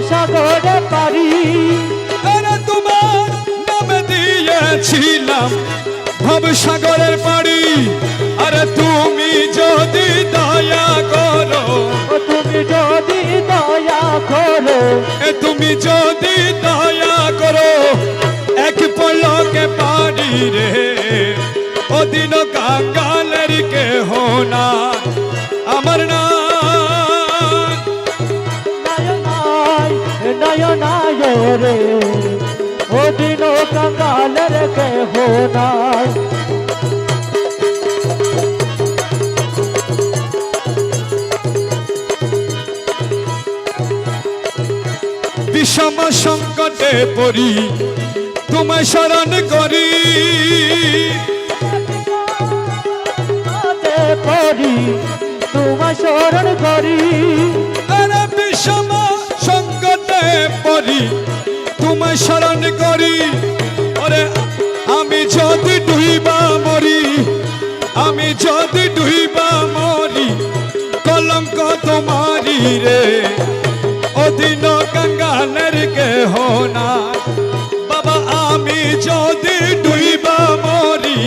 সাগরে পারি। আরে তোমার নামে দিয়েছিলাম ভবসাগরের পাড়ি। আরে তুমি যদি দয়া করো, তুমি যদি দয়া করো, তুমি যদি দয়া করো, এক পলকে পারি রে ওদিন কাঙ্গালের কেহ না আমার না। নয়নায় রে ওদিন কাঙ্গালের কেহ নাই। বিষম সংকটে পড়ি তোমায় শরণ করি। পড়ি তোমায় শরণ করি। আরে বিষম সংকটে পড়ি তোমায় শরণ করি। ওরে আমি যদি ডুইবা মরি, আমি যদি ডুইবা মরি, কলঙ্ক তোমারি রে ওদিন কাঙ্গালের কেহ না। বাবা আমি যদি ডুইবা মরি,